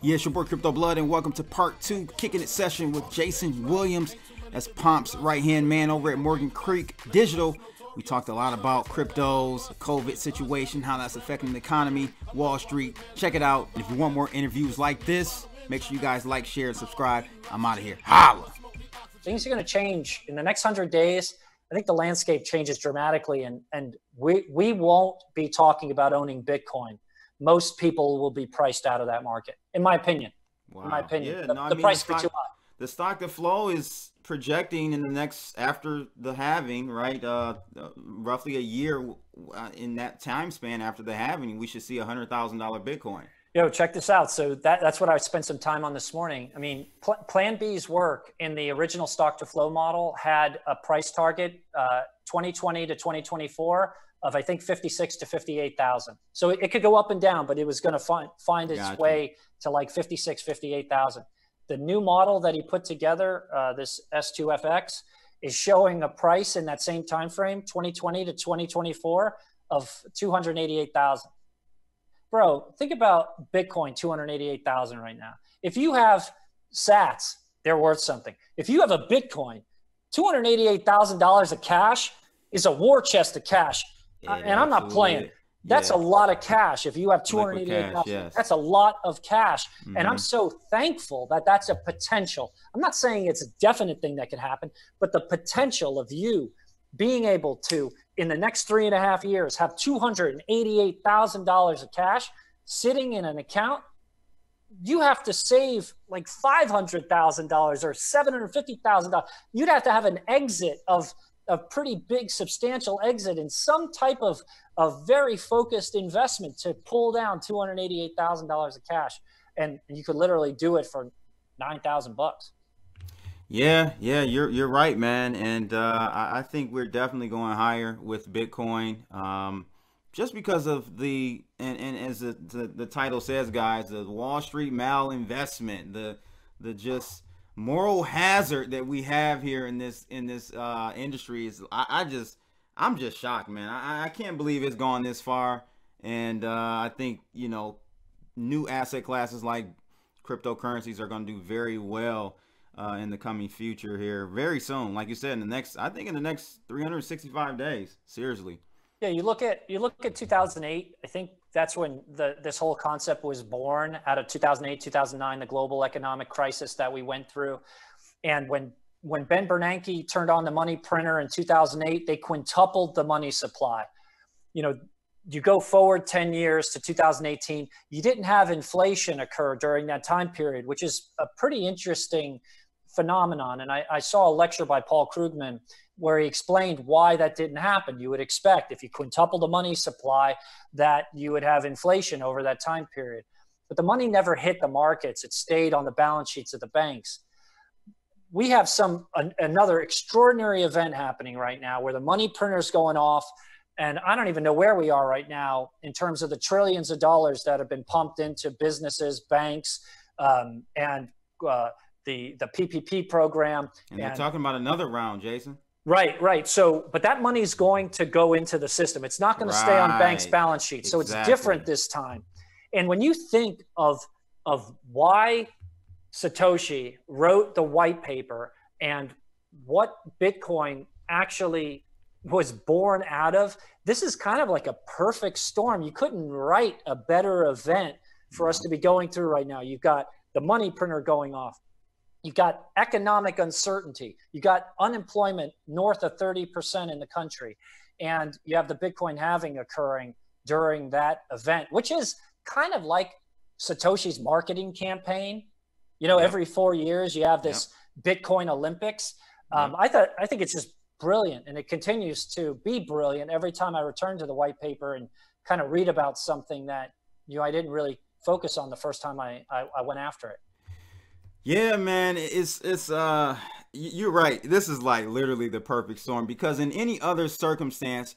Yeah, it's your boy Crypto Blood, and welcome to part 2 Kicking It session with Jason Williams. That's Pomp's right-hand man over at Morgan Creek Digital. We talked a lot about cryptos, the COVID situation, how that's affecting the economy, Wall Street. Check it out. And if you want more interviews like this, make sure you guys like, share, and subscribe. I'm out of here. Holla! Things are going to change in the next 100 days. I think the landscape changes dramatically, and we won't be talking about owning Bitcoin. Most people will be priced out of that market, in my opinion. Wow. In my opinion, Yeah, the price is too high. The stock to flow is projecting in the next, after the halving, right? Roughly a year in that time span after the halving, we should see $100,000 Bitcoin. Yo, check this out. So that's what I spent some time on this morning. I mean, Plan B's work in the original stock to flow model had a price target 2020 to 2024 of, I think, 56 to 58,000. So it could go up and down, but it was going to find its way to like 56, 58,000. The new model that he put together, this S2FX, is showing a price in that same time frame, 2020 to 2024, of 288,000. Bro, think about Bitcoin, 288,000 right now. If you have sats, they're worth something. If you have a Bitcoin, $288,000 of cash is a war chest of cash. And I'm not playing. That's a lot of cash. If you have 288,000, that's a lot of cash. Mm-hmm. And I'm so thankful that that's a potential. I'm not saying it's a definite thing that could happen, but the potential of you being able to, in the next 3.5 years, have $288,000 of cash sitting in an account. You have to save like $500,000 or $750,000. You'd have to have an exit of a pretty big, substantial exit in some type of very focused investment to pull down $288,000 of cash. And you could literally do it for $9,000. Yeah, you're right, man. And I think we're definitely going higher with Bitcoin, just because of the, and as the title says, guys, the Wallstreet Malinvestment, the just moral hazard that we have here in this industry is, I'm just shocked, man. I can't believe it's gone this far. And I think, you know, new asset classes like cryptocurrencies are going to do very well in the coming future here very soon. Like you said, I think in the next 365 days, seriously. Yeah, you look at 2008. I think that's when this whole concept was born, out of 2008, 2009, the global economic crisis that we went through. And when Ben Bernanke turned on the money printer in 2008, they quintupled the money supply. You know, you go forward 10 years to 2018, you didn't have inflation occur during that time period, which is a pretty interesting phenomenon. And I saw a lecture by Paul Krugman where he explained why that didn't happen. You would expect, if you quintuple the money supply, that you would have inflation over that time period. But the money never hit the markets. It stayed on the balance sheets of the banks. We have another extraordinary event happening right now where the money printer's going off. And I don't even know where we are right now in terms of the trillions of dollars that have been pumped into businesses, banks, and the PPP program. And they're talking about another round, Jason. Right. So, but that money is going to go into the system. It's not going to stay on banks' balance sheets. So it's different this time. And when you think of why Satoshi wrote the white paper and what Bitcoin actually was born out of, this is kind of like a perfect storm. You couldn't write a better event for us to be going through right now. You've got the money printer going off. You've got economic uncertainty. You got unemployment north of 30% in the country. And you have the Bitcoin halving occurring during that event, which is kind of like Satoshi's marketing campaign. You know, every 4 years you have this Bitcoin Olympics. I think it's just brilliant, and it continues to be brilliant every time I return to the white paper and kind of read about something that, you know, I didn't really focus on the first time I went after it. Yeah, man, it's you're right. This is like literally the perfect storm, because in any other circumstance,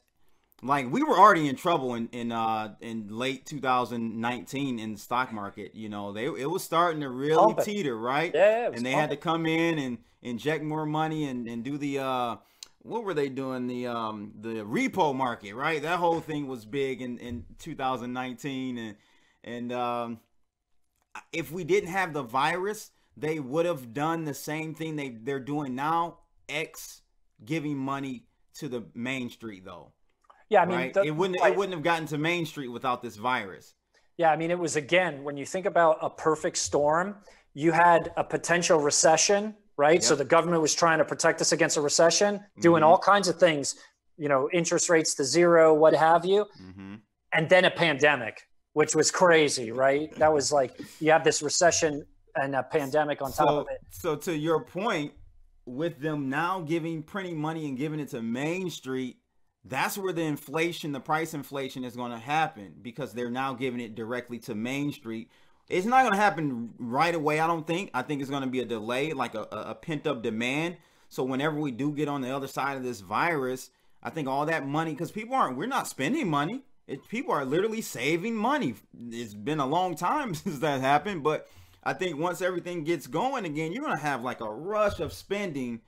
like, we were already in trouble in late 2019 in the stock market. You know, it was starting to really teeter, right? Yeah, and they had to come in and inject more money and do the what were they doing, the repo market, right? That whole thing was big in 2019, and if we didn't have the virus, they would have done the same thing they're doing now, X giving money to the Main Street though. Yeah, I mean, right? It wouldn't have gotten to Main Street without this virus. Yeah, I mean, it was, again, when you think about a perfect storm, you had a potential recession, right? Yep. So the government was trying to protect us against a recession, doing all kinds of things, you know, interest rates to zero, what have you. And then a pandemic, which was crazy, right? That was like, you have this recession and a pandemic on top of it. So to your point, with them now printing money and giving it to Main Street, that's where the inflation, the price inflation is going to happen, because they're now giving it directly to Main Street. It's not going to happen right away, I don't think. I think it's going to be a delay, like a pent-up demand. So whenever we do get on the other side of this virus, I think all that money, because we're not spending money. People are literally saving money. It's been a long time since that happened, but I think once everything gets going again, you're going to have like a rush of spending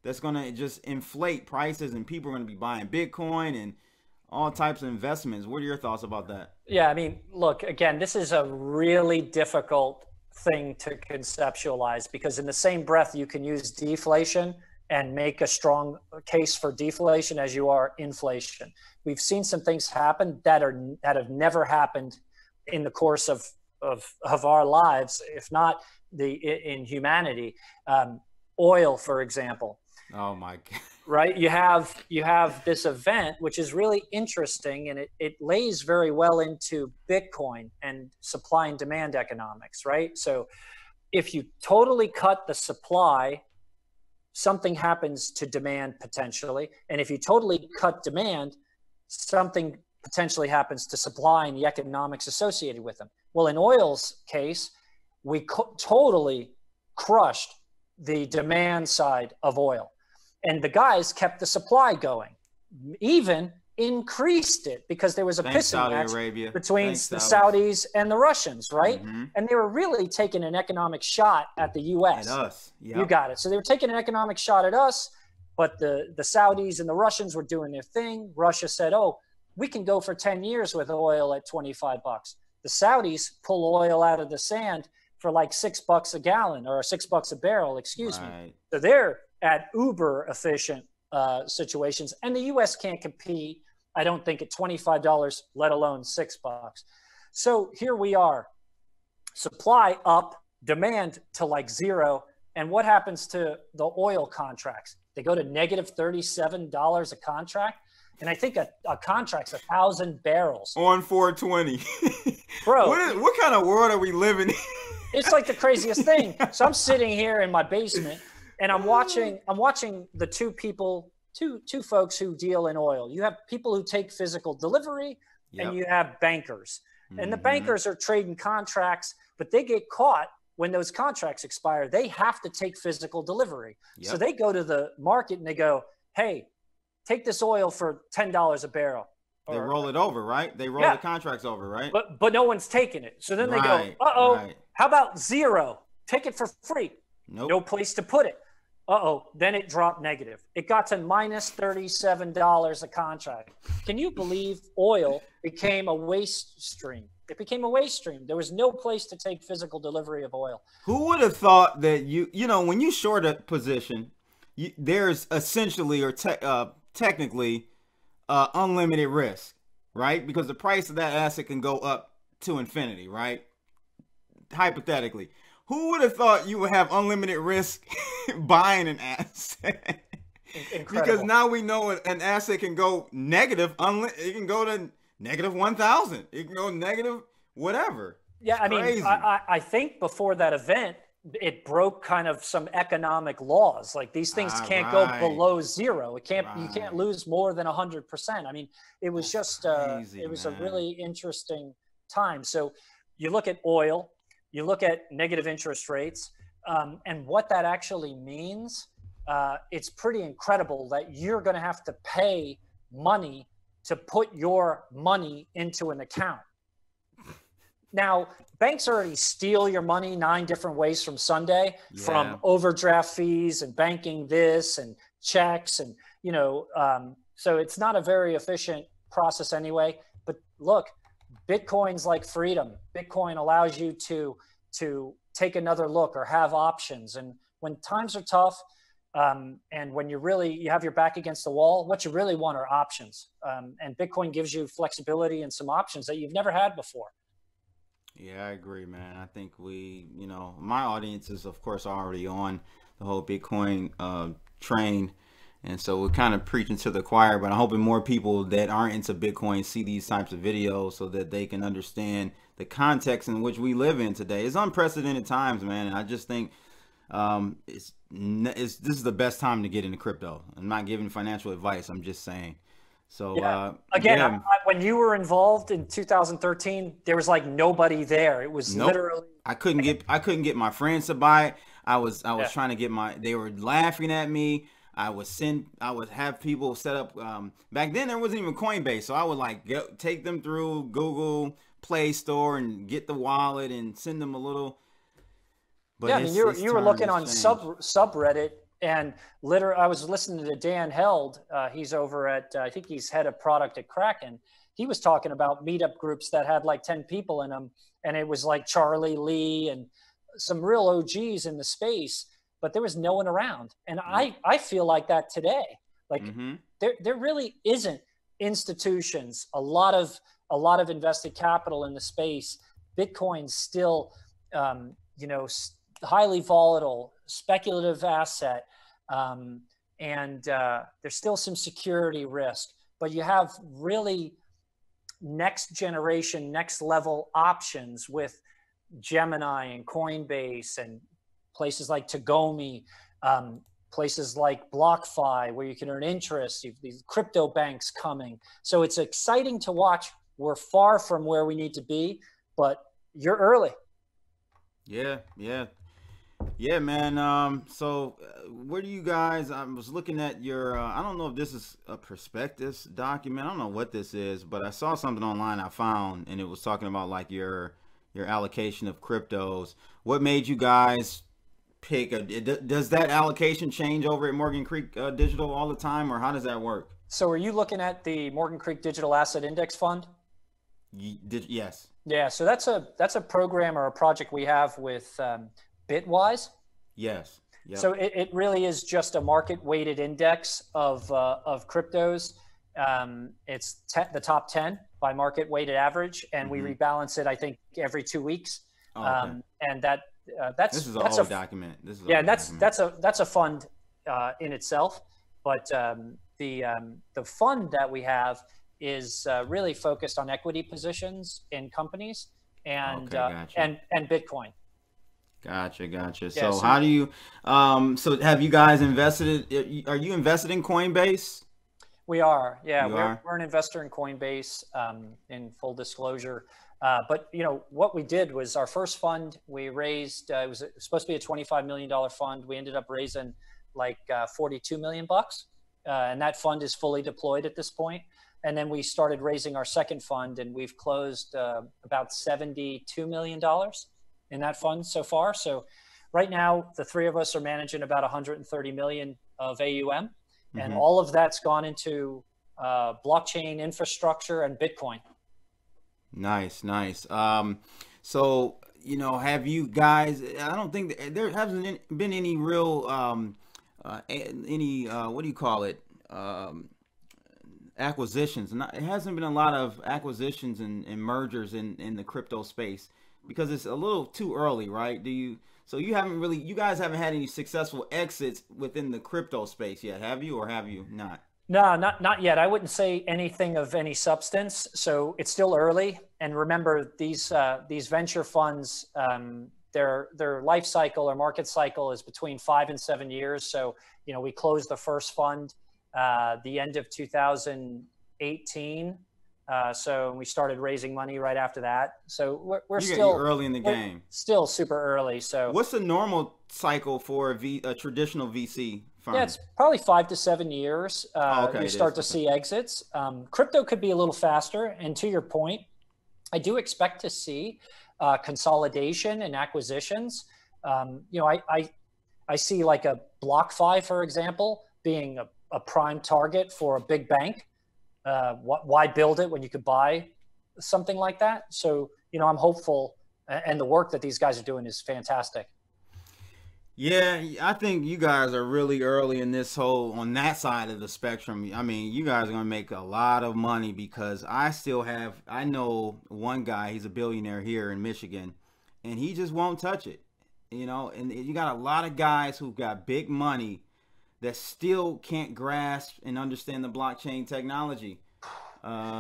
that's going to just inflate prices, and people are going to be buying Bitcoin and all types of investments. What are your thoughts about that? Yeah, I mean, look, again, this is a really difficult thing to conceptualize, because in the same breath, you can use deflation and make a strong case for deflation as you are inflation. We've seen some things happen that have never happened in the course of our lives, if not in humanity. Oil, for example. Oh my God. Right? You have this event, which is really interesting, and it lays very well into Bitcoin and supply and demand economics, right? So if you totally cut the supply, something happens to demand potentially. And if you totally cut demand, something potentially happens to supply and the economics associated with them. Well, in oil's case, we totally crushed the demand side of oil. And the guys kept the supply going, even increased it, because there was a pissing match between the Saudis and the Russians, right? And they were really taking an economic shot at the U.S. At us. Yep. You got it. So they were taking an economic shot at us, but the Saudis and the Russians were doing their thing. Russia said, oh, we can go for 10 years with oil at $25. The Saudis pull oil out of the sand for like $6 a gallon, or $6 a barrel, excuse me. So they're at uber efficient situations, and the U.S. can't compete, I don't think, at $25, let alone $6. So here we are, supply up, demand to like zero, and what happens to the oil contracts? They go to negative $37 a contract, and I think a contract's 1,000 barrels on 420. Bro, what kind of world are we living in? It's like the craziest thing. So I'm sitting here in my basement, and I'm watching the two folks who deal in oil. You have people who take physical delivery, and you have bankers. And the bankers are trading contracts, but they get caught when those contracts expire. They have to take physical delivery. So they go to the market and they go, hey, take this oil for $10 a barrel. They roll it over, right? They roll the contracts over, right? But no one's taking it. So then they go, uh-oh, how about zero? Take it for free. Nope. No place to put it. Uh-oh, then it dropped negative. It got to minus $37 a contract. Can you believe oil became a waste stream? It became a waste stream. There was no place to take physical delivery of oil. Who would have thought that when you short a position, there's essentially or technically unlimited risk, right? Because the price of that asset can go up to infinity, right? Hypothetically. Who would have thought you would have unlimited risk buying an asset? Incredible. Because now we know an asset can go negative. It can go to negative 1,000. It can go negative whatever. Yeah, I mean, I think before that event, it broke kind of some economic laws. Like these things can't go below zero. You can't lose more than 100%. I mean, it was just crazy, it was a really interesting time. So you look at oil. You look at negative interest rates, and what that actually means. It's pretty incredible that you're going to have to pay money to put your money into an account. Now, banks already steal your money 9 different ways from Sunday, from overdraft fees and banking this and checks. And, so it's not a very efficient process anyway. But look, Bitcoin's like freedom. Bitcoin allows you to to take another look or have options. And when times are tough, and when you have your back against the wall, what you really want are options. And Bitcoin gives you flexibility and some options that you've never had before. Yeah, I agree, man. I think my audience is, of course, already on the whole Bitcoin train. And so we're kind of preaching to the choir, but I'm hoping more people that aren't into Bitcoin see these types of videos so that they can understand the context in which we live in today. It's unprecedented times, man. And I just think this is the best time to get into crypto. I'm not giving financial advice. I'm just saying. So again, when you were involved in 2013, there was like nobody there. It was literally I couldn't get my friends to buy it. I was trying to get they were laughing at me. I would have people set up. Back then there wasn't even Coinbase, so I would take them through Google Play Store and get the wallet and send them a little. But I mean, you were looking on subreddit, and literally, I was listening to Dan Held. He's over at I think he's head of product at Kraken. He was talking about meetup groups that had like 10 people in them, and it was like Charlie Lee and some real OGs in the space. But there was no one around. And I feel like that today. Like there really isn't institutions, a lot of invested capital in the space. Bitcoin's still, highly volatile, speculative asset. And there's still some security risk, but you have really next generation, next level options with Gemini and Coinbase and places like Tagomi, places like BlockFi, where you can earn interest. You have these crypto banks coming. So it's exciting to watch. We're far from where we need to be, but you're early. Yeah, man. So where do you guys, I was looking at your, I don't know if this is a prospectus document. I don't know what this is, but I saw something online I found, and it was talking about like your allocation of cryptos. What made you guys pick does that allocation change over at Morgan Creek Digital all the time, or how does that work? So are you looking at the Morgan Creek Digital Asset Index Fund? Yes. Yeah, so that's a program or a project we have with Bitwise. Yes. Yep. So it really is just a market weighted index of cryptos. It's the top 10 by market weighted average, and we rebalance it, I think, every 2 weeks. Oh, okay. And this is a document. That's a fund in itself, but the fund that we have is really focused on equity positions in companies and gotcha. and Bitcoin. Gotcha. Yeah, so how do you so have you guys invested? Are you invested in Coinbase? We are. Yeah, we're an investor in Coinbase, in full disclosure. But what we did was our first fund we raised. It was supposed to be a $25 million fund. We ended up raising like $42 million, and that fund is fully deployed at this point. And then we started raising our second fund, and we've closed about $72 million in that fund so far. So right now, the three of us are managing about 130 million of AUM, and all of that's gone into blockchain infrastructure and Bitcoin. Nice. So, have you guys, I don't think there hasn't been any real, what do you call it? Acquisitions. It hasn't been a lot of acquisitions and mergers in the crypto space because it's a little too early, right? You guys haven't had any successful exits within the crypto space yet, have you, or have you not? No, not yet. I wouldn't say anything of any substance. So it's still early. And remember, these venture funds, their life cycle or market cycle is between 5 and 7 years. So we closed the first fund the end of 2018. So we started raising money right after that. So we're still early in the game. Still super early. So what's the normal cycle for a traditional VC firm? Yeah, it's probably 5 to 7 years. You start to see exits. Crypto could be a little faster. And to your point, I do expect to see consolidation and acquisitions. I see like a BlockFi, for example, being a prime target for a big bank. Why build it when you could buy something like that? So, I'm hopeful And the work that these guys are doing is fantastic. Yeah, I think you guys are really early in this whole on that side of the spectrum. I mean, you guys are gonna make a lot of money because I know one guy, he's a billionaire here in Michigan, and he just won't touch it. You know, and you got a lot of guys who've got big money that still can't grasp and understand the blockchain technology.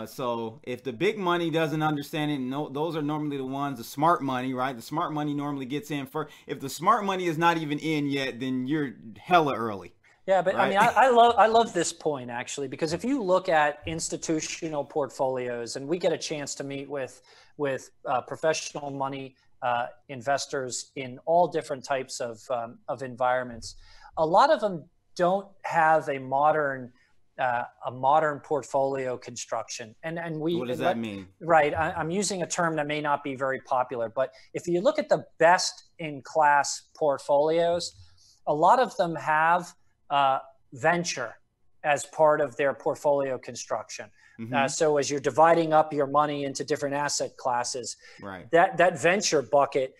So if the big money doesn't understand it, no, those are normally the ones, the smart money, right? The smart money normally gets in first. If the smart money is not even in yet, then you're hella early. Yeah, but right? I mean, I love this point actually, because if you look at institutional portfolios, and we get a chance to meet with professional money investors in all different types of environments, a lot of them don't have a modern portfolio construction. And what does that mean? Right. I'm using a term that may not be very popular, but if you look at the best in class portfolios, a lot of them have venture as part of their portfolio construction. Mm-hmm. So as you're dividing up your money into different asset classes, right, that venture bucket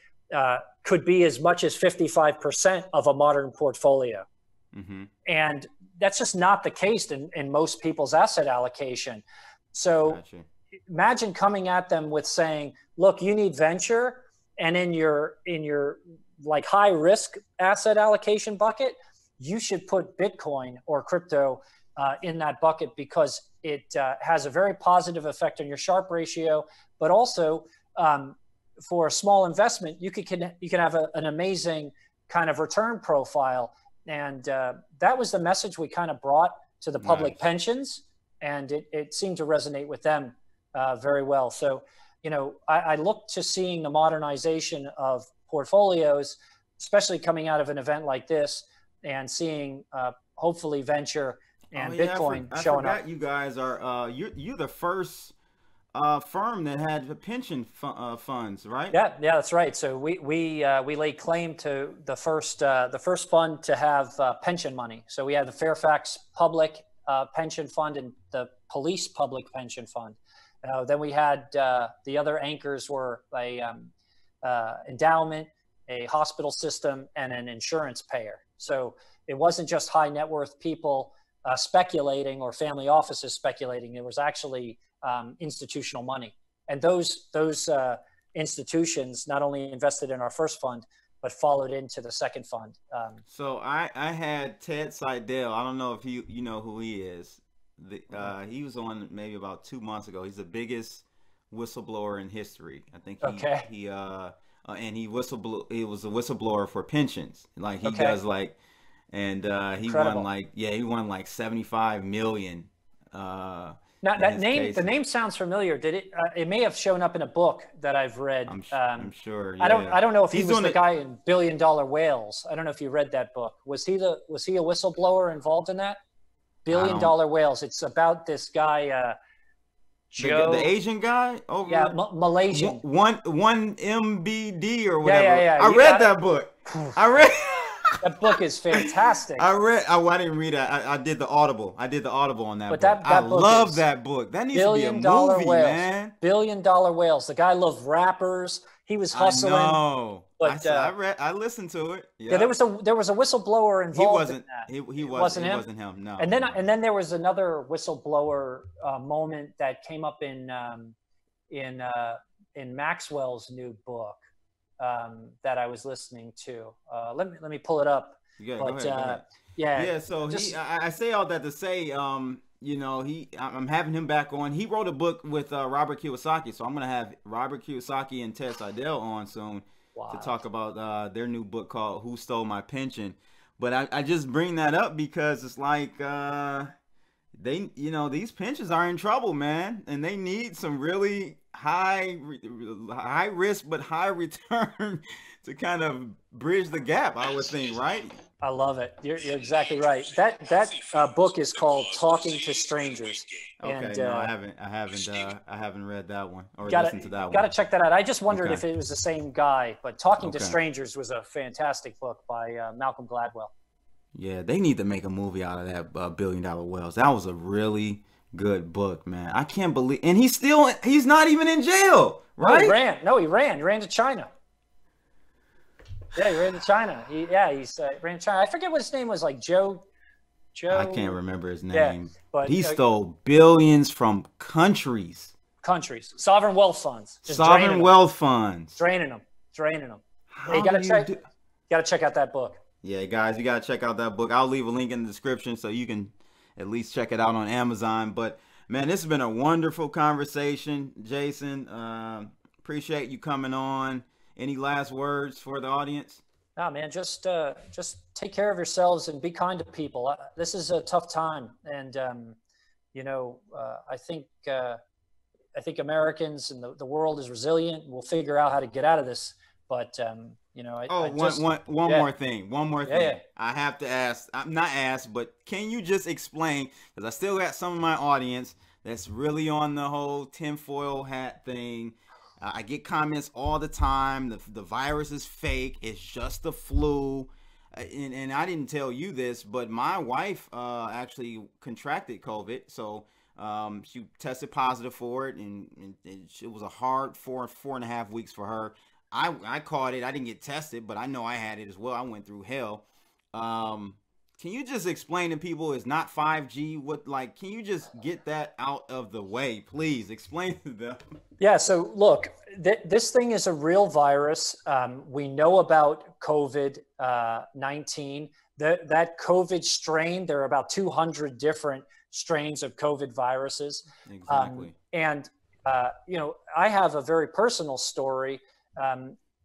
could be as much as 55% of a modern portfolio. Mm-hmm. And that's just not the case in most people's asset allocation. So gotcha. Imagine coming at them with saying, look, you need venture, and in your like high risk asset allocation bucket, you should put Bitcoin or crypto in that bucket because it has a very positive effect on your Sharpe ratio, but also for a small investment, you can have an amazing kind of return profile. And that was the message we kind of brought to the public pensions, and it seemed to resonate with them very well. So, you know, I look to seeing the modernization of portfolios, especially coming out of an event like this, and seeing hopefully venture and Bitcoin showing up. You guys are you're the first firm that had pension funds, right? Yeah, that's right. So we lay claim to the first fund to have pension money. So we had the Fairfax Public Pension Fund and the Police Public Pension Fund. Then we had the other anchors were a endowment, a hospital system, and an insurance payer. So it wasn't just high net worth people speculating or family offices speculating. It was actually institutional money, and those institutions not only invested in our first fund but followed into the second fund. So I had Ted Seidel. I don't know if you know who he is. He was on maybe about 2 months ago. He's the biggest whistleblower in history. I think he was a whistleblower for pensions. Like he does like, and he won like 75 million. Now that name, the name sounds familiar. Did it? It may have shown up in a book that I've read. I'm sure. Yeah. I don't know if he was the guy in $1 Billion Whales. I don't know if you read that book. Was he a whistleblower involved in that? $1 Billion Whales. It's about this guy, Joe, the Asian guy. Oh yeah, Malaysian. One MBD or whatever. Yeah. I read that book. I read. That book is fantastic. I didn't read it. I did the Audible. I did the Audible on that book. I love that book. That needs to be a movie, man. $1 Billion Whales. The guy loved rappers. He was hustling. I know. But I listened to it. Yep. Yeah, there was a whistleblower involved in that. He wasn't him. No. And then there was another whistleblower moment that came up in Maxwell's new book. That I was listening to. Let me pull it up. Go ahead. Yeah. So I say all that to say, I'm having him back on. He wrote a book with Robert Kiyosaki, so I'm gonna have Robert Kiyosaki and Ted Seidel on soon to talk about their new book called "Who Stole My Pension." But I just bring that up because it's like these pensions are in trouble, man, and they need some really high risk but high return to kind of bridge the gap, I would think, right? I love it. You're exactly right. That book is called Talking to Strangers. Okay, and, no, I haven't read that one or listened to that one. Got to check that out. I just wondered if it was the same guy, but Talking to Strangers was a fantastic book by Malcolm Gladwell. Yeah, they need to make a movie out of that $1 Billion Whales. That was a really Good book, man. I can't believe, and he's not even in jail, No, right? he ran. No, he ran. He ran to China. Yeah, he ran to China. He's ran to China. I forget what his name was, like Joe. I can't remember his Yeah, name, but but he stole billions from countries, countries, sovereign wealth funds, just sovereign wealth funds, draining them. How You gotta do check. Gotta check out that book. Yeah, guys, you gotta check out that book. I'll leave a link in the description so you can at least check it out on Amazon. But man, this has been a wonderful conversation, Jason. Appreciate you coming on. Any last words for the audience? No, man, just take care of yourselves and be kind to people. This is a tough time, and I think Americans and the world is resilient. We'll figure out how to get out of this. But one more thing. Yeah. I have to ask. I'm not asked, but can you just explain? Because I still got some of my audience that's really on the whole tinfoil hat thing. I get comments all the time. The virus is fake. It's just the flu. And I didn't tell you this, but my wife actually contracted COVID. So she tested positive for it, and it was a hard 4.5 weeks for her. I caught it. I didn't get tested, but I know I had it as well. I went through hell. Can you just explain to people it's not 5G? Can you just get that out of the way, please? Explain to them. Yeah. So look, this thing is a real virus. We know about COVID-19. That COVID strain, there are about 200 different strains of COVID viruses. Exactly. I have a very personal story.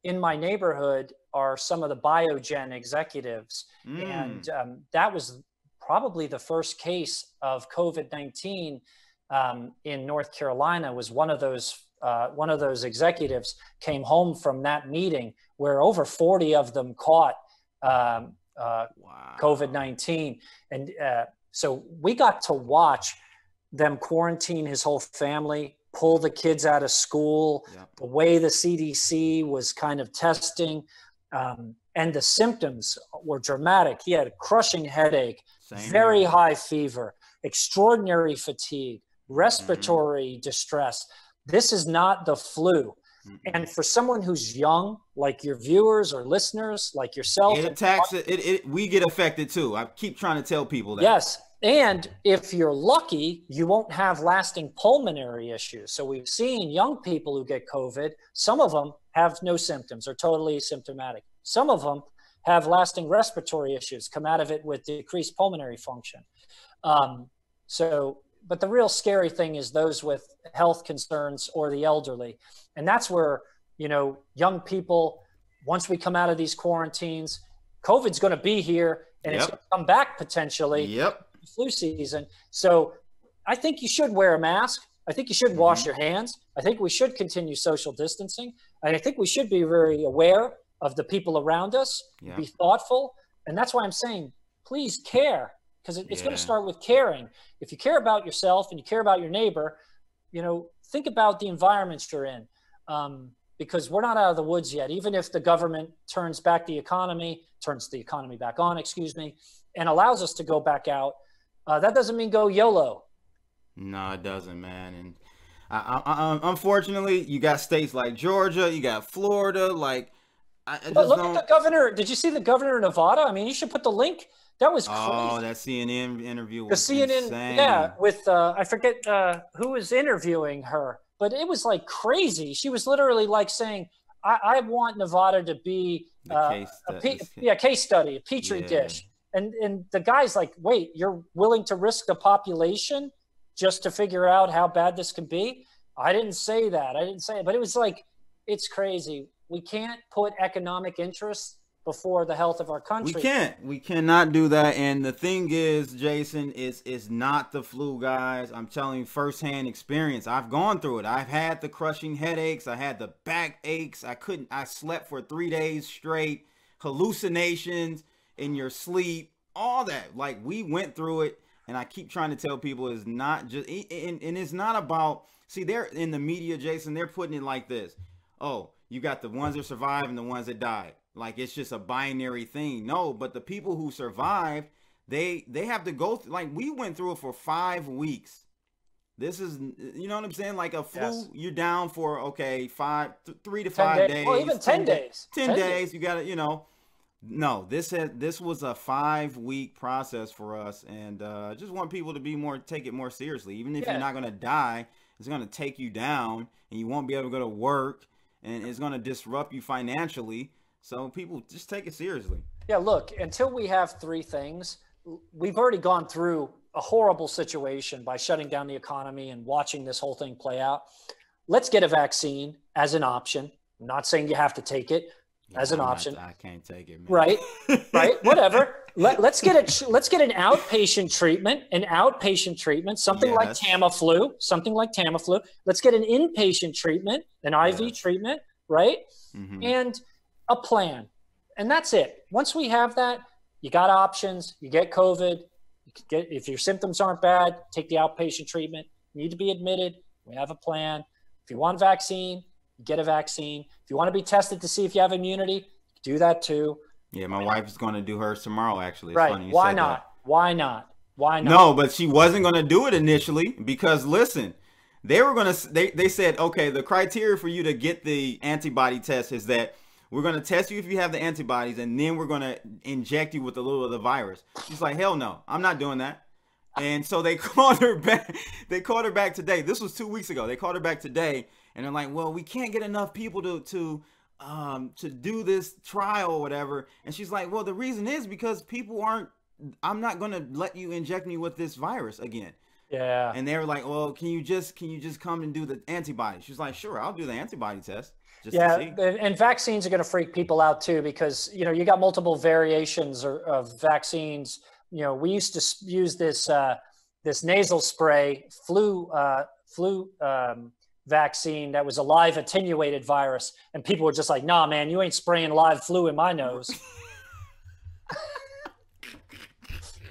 In my neighborhood are some of the Biogen executives. And that was probably the first case of COVID-19 in North Carolina. Was one of those executives came home from that meeting where over 40 of them caught COVID-19. And so we got to watch them quarantine his whole family, pull the kids out of school, the way the CDC was kind of testing, and the symptoms were dramatic. He had a crushing headache, very high fever, extraordinary fatigue, respiratory distress. This is not the flu. And for someone who's young, like your viewers or listeners, like yourself, it attacks it. We get affected too. I keep trying to tell people that. Yes. And if you're lucky, you won't have lasting pulmonary issues. So we've seen young people who get COVID. Some of them have no symptoms or totally asymptomatic. Some of them have lasting respiratory issues, come out of it with decreased pulmonary function. But the real scary thing is those with health concerns or the elderly. And that's where, young people, once we come out of these quarantines, COVID's going to be here and it's going to come back potentially. Flu season. So I think you should wear a mask. I think you should wash your hands. I think we should continue social distancing. And I think we should be very aware of the people around us, be thoughtful. And that's why I'm saying, please care, because it's going to start with caring. If you care about yourself and you care about your neighbor, think about the environments you're in, because we're not out of the woods yet. Even if the government turns the economy back on, and allows us to go back out, that doesn't mean go YOLO. No, it doesn't, man. And unfortunately, you got states like Georgia, you got Florida. Look at the governor. Did you see the governor of Nevada? I mean, you should put the link. That was crazy. Oh, that CNN interview was insane. With I forget who was interviewing her, but it was like crazy. She was literally like saying, I want Nevada to be a case study, a petri dish. And the guy's like, wait, you're willing to risk the population just to figure out how bad this can be? I didn't say that. But it was like, it's crazy. We can't put economic interests before the health of our country. We cannot do that. And the thing is, Jason, is not the flu, guys. I'm telling you, firsthand experience. I've gone through it. I've had the crushing headaches. I had the back aches. I slept for 3 days straight, hallucinations in your sleep, all that. Like, we went through it, and I keep trying to tell people it's not just, and it's not about, see, they're in the media, Jason, they're putting it like this. Oh, you got the ones that survived and the ones that died. Like, it's just a binary thing. No, but the people who survived, they have to go through, like, we went through it for 5 weeks. This is, you know what I'm saying? Like a flu, Yes. you're down for, okay, 3 to 10 5 days. days. Well, even 10 days. 10 days. You got to, you know. No, this was a 5-week process for us, and just want people to take it more seriously. Even if you're not gonna die, it's gonna take you down, and you won't be able to go to work, and it's gonna disrupt you financially. So people just take it seriously. Yeah, look, until we have three things, we've already gone through a horrible situation by shutting down the economy and watching this whole thing play out. Let's get a vaccine as an option. I'm not saying you have to take it. As an option. I can't take it, man. Right, right, whatever. Let's get an outpatient treatment, something like Tamiflu. Let's get an inpatient treatment, an IV treatment, right? And a plan. And that's it. Once we have that, you got options, you get COVID, if your symptoms aren't bad, take the outpatient treatment. You need to be admitted, we have a plan. If you want a vaccine, get a vaccine. If you want to be tested to see if you have immunity, do that too. Yeah, my wife is going to do hers tomorrow, actually. It's right. funny you Why said not? that. Why not? Why not? No, but she wasn't going to do it initially because, listen, they said, okay, the criteria for you to get the antibody test is that we're going to test you if you have the antibodies, and then we're going to inject you with a little of the virus. She's like, hell no, I'm not doing that. And so they called her back. They called her back today. This was 2 weeks ago. They called her back today. And they're like, well, we can't get enough people to do this trial or whatever. And she's like, well, the reason is because people aren't, I'm not going to let you inject me with this virus again. Yeah. And they were like, well, can you just come and do the antibody? She's like, sure, I'll do the antibody test. Just to see. And vaccines are going to freak people out too, because, you know, you got multiple variations of vaccines. You know, we used to use this nasal spray flu vaccine that was a live attenuated virus, and people were just like, nah, man, you ain't spraying live flu in my nose.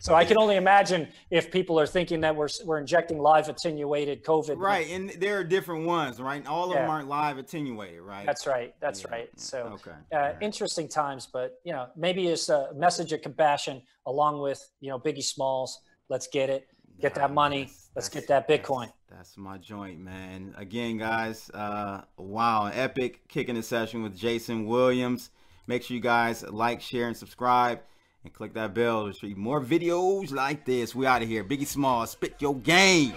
So I can only imagine if people are thinking that we're injecting live attenuated COVID. Right, and there are different ones, right? All of them aren't live attenuated, right? That's right. That's right. So okay. Interesting times, but, you know, maybe it's a message of compassion along with, you know, Biggie Smalls. Let's get it. Get that money. Let's get that Bitcoin. That's my joint, man. Again, guys, wow, an epic kicking the session with Jason Williams. Make sure you guys like, share, and subscribe, and click that bell to see more videos like this. We out of here. Biggie Smalls, spit your game.